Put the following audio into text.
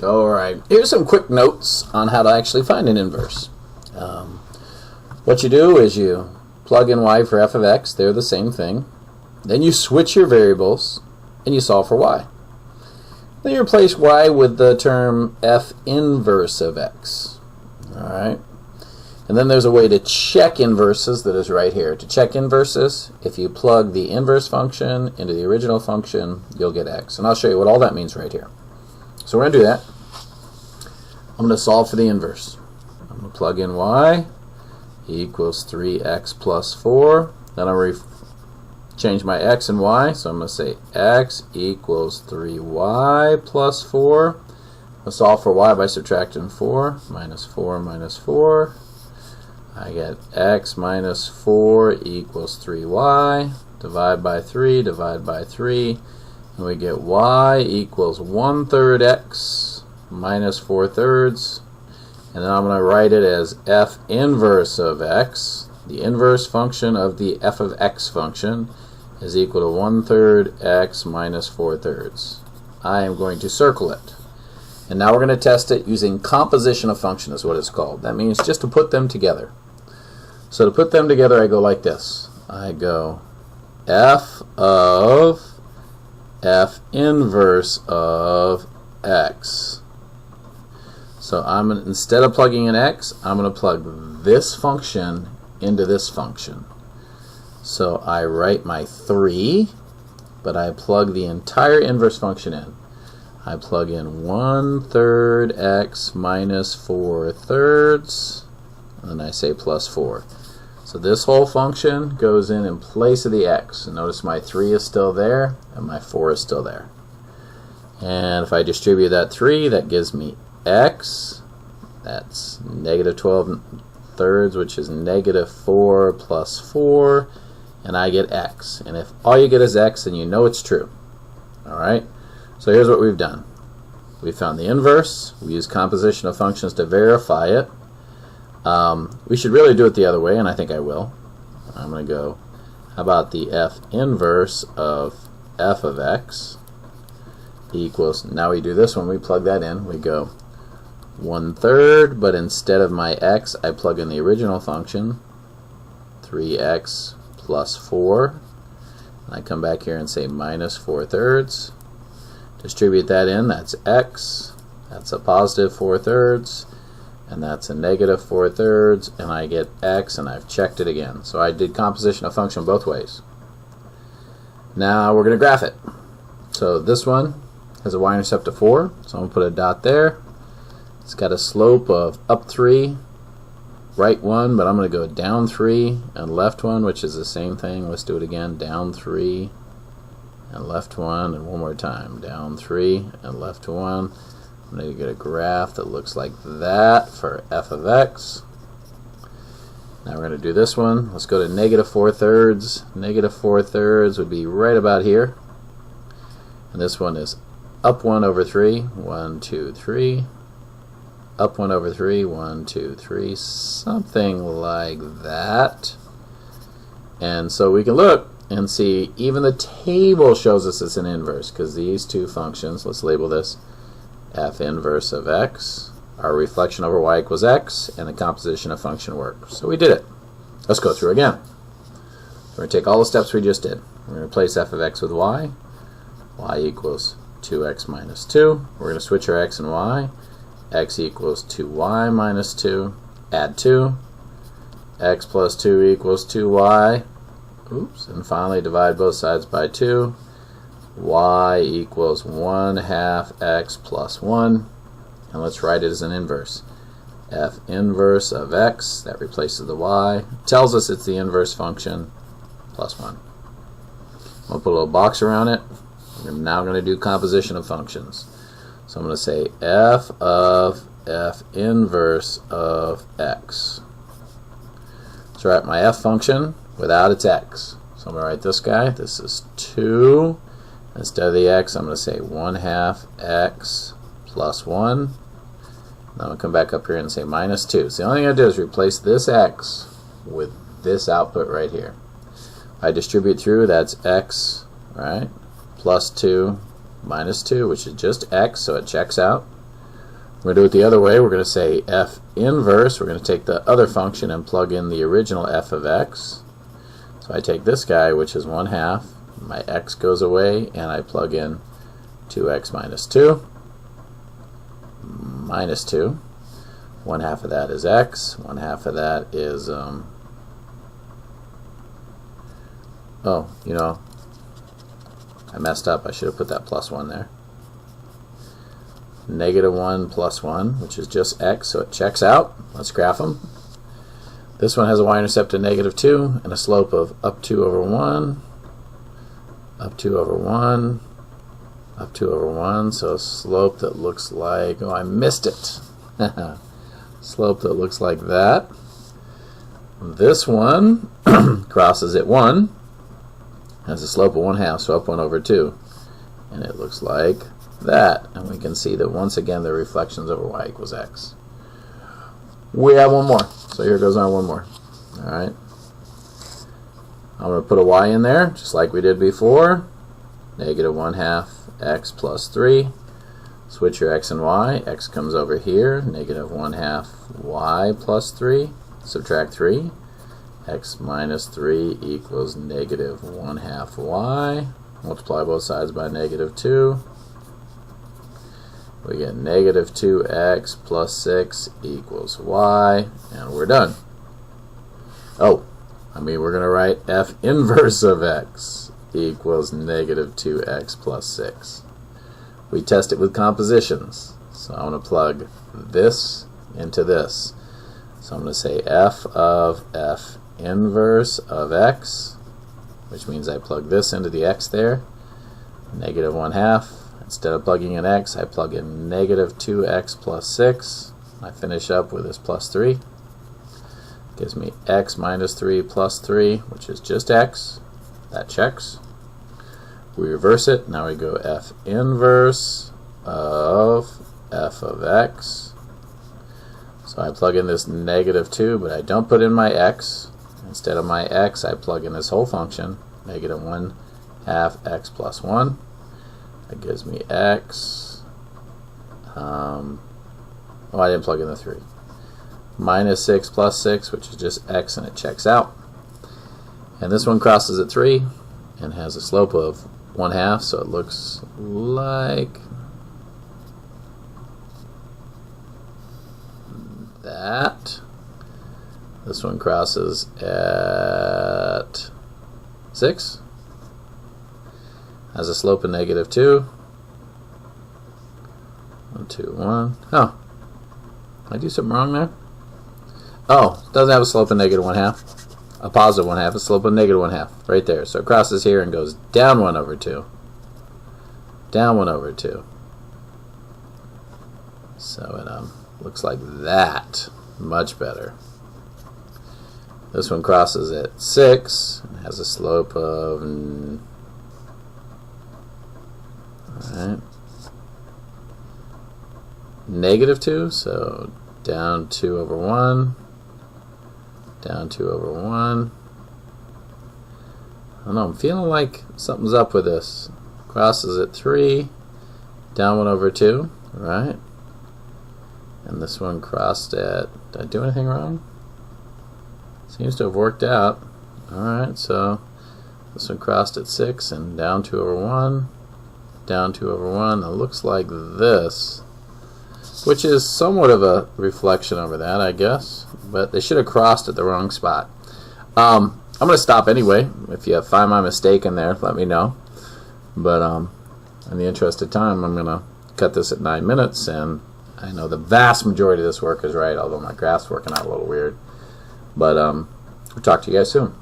Alright, here's some quick notes on how to actually find an inverse. What you do is you plug in y for f of x, they're the same thing. Then you switch your variables and you solve for y. Then you replace y with the term f inverse of x. Alright, and then there's a way to check inverses that is right here. To check inverses, if you plug the inverse function into the original function, you'll get x. And I'll show you what all that means right here. So we're going to do that. I'm going to solve for the inverse. I'm going to plug in y equals 3x plus 4. Then I'll change my x and y. So I'm going to say x equals 3y plus 4. I'll solve for y by subtracting 4. Minus 4 minus 4. I get x minus 4 equals 3y. Divide by 3, divide by 3. And we get y equals 1/3 x minus 4/3. And then I'm going to write it as f inverse of x. The inverse function of the f of x function is equal to 1/3 x minus 4/3. I am going to circle it. And now we're going to test it using composition of function is what it's called. That means just to put them together. So to put them together, I go like this. I go f of f inverse of x. So instead of plugging in x, I'm going to plug this function into this function. So I write my 3, but I plug the entire inverse function in. I plug in 1/3 x minus 4/3, and then I say plus 4. So this whole function goes in place of the x. And notice my 3 is still there, and my 4 is still there. And if I distribute that 3, that gives me x. That's negative 12/3, which is negative 4 plus 4, and I get x. And if all you get is x, then you know it's true. Alright, so here's what we've done. We found the inverse. We use composition of functions to verify it. We should really do it the other way, and I think I will. I'm going to go, how about the f inverse of f of x equals, now we do this one, we plug that in, we go 1/3, but instead of my x, I plug in the original function, 3x plus 4. And I come back here and say minus 4/3. Distribute that in, that's x, that's a positive 4/3. And that's a negative 4/3, and I get x, and I've checked it again. So I did composition of function both ways. Now we're going to graph it. So this one has a y-intercept of 4, so I'm going to put a dot there. It's got a slope of up 3, right 1, but I'm going to go down 3 and left 1, which is the same thing. Let's do it again. Down 3 and left 1, and one more time. Down 3 and left 1. I'm going to get a graph that looks like that for f of x. Now we're going to do this one. Let's go to negative 4/3. Negative 4/3 would be right about here. And this one is up 1 over 3. 1, 2, 3. Up 1 over 3. 1, 2, 3. Something like that. And so we can look and see even the table shows us it's an inverse because these two functions, let's label this f inverse of x, our reflection over y equals x, and the composition of function work. So we did it. Let's go through again. We're going to take all the steps we just did. We're going to replace f of x with y. Y equals 2x minus 2. We're going to switch our x and y. X equals 2y minus 2. Add 2. X plus 2 equals 2y. Oops. And finally divide both sides by 2. Y equals 1/2 x plus 1, and let's write it as an inverse. F inverse of x, that replaces the y, tells us it's the inverse function, plus 1. I'll put a little box around it. We're now going to do composition of functions. So I'm going to say f of f inverse of x. Let's write my f function without its x. So I'm going to write this guy. This is 2. Instead of the x, I'm going to say 1/2 x plus 1. Then I'm going to come back up here and say minus 2. So the only thing I do is replace this x with this output right here. I distribute through, that's x, right, plus 2 minus 2, which is just x, so it checks out. We're going to do it the other way. We're going to say f inverse. We're going to take the other function and plug in the original f of x. So I take this guy, which is 1/2. My x goes away, and I plug in 2x minus 2. Minus 2. 1/2 of that is x. 1/2 of that is, oh, you know, I messed up. I should have put that plus 1 there. -1 plus 1, which is just x, so it checks out. Let's graph them. This one has a y-intercept of -2 and a slope of up 2 over 1, up 2 over 1, up 2 over 1, so a slope that looks like, oh, I missed it. Slope that looks like that. This one crosses at 1, has a slope of 1/2, so up 1 over 2, and it looks like that. And we can see that once again the reflections over y equals x. We have one more, so here goes on one more. Alright, I'm going to put a y in there just like we did before. -1/2 x plus 3. Switch your x and y. X comes over here. -1/2 y plus 3. Subtract 3. X minus 3 equals -1/2 y. Multiply both sides by -2. We get -2x plus 6 equals y, and we're done. Oh, we're going to write f inverse of x equals -2x plus 6. We test it with compositions. So I'm going to plug this into this. So I'm going to say f of f inverse of x, which means I plug this into the x there, -1/2. Instead of plugging in x, I plug in -2x plus 6. I finish up with this plus 3. Gives me x minus 3 plus 3, which is just x. That checks. We reverse it. Now we go f inverse of f of x. So I plug in this -2, but I don't put in my x. Instead of my x, I plug in this whole function, -1/2 x plus 1. That gives me x. Oh, I didn't plug in the 3. -6 plus 6, which is just x, and it checks out. And this one crosses at 3 and has a slope of 1/2, so it looks like that. This one crosses at 6. Has a slope of -2. 1, 2, 1. Oh, did I do something wrong there? Oh, it doesn't have a slope of -1/2. A positive 1/2, a slope of -1/2, right there. So it crosses here and goes down 1 over 2. Down 1 over 2. So it looks like that. Much better. This one crosses at 6 and has a slope of -2, so down 2 over 1, down 2 over 1. I don't know, I'm feeling like something's up with this. Crosses at 3, down 1 over 2, right? And this one crossed at, did I do anything wrong? Seems to have worked out. Alright, so this one crossed at 6 and down 2 over 1, down 2 over 1. It looks like this, which is somewhat of a reflection over that, I guess, but they should have crossed at the wrong spot. I'm going to stop anyway. If you find my mistake in there, let me know. But in the interest of time, I'm going to cut this at 9 minutes, and I know the vast majority of this work is right, although my graph's working out a little weird. But we'll talk to you guys soon.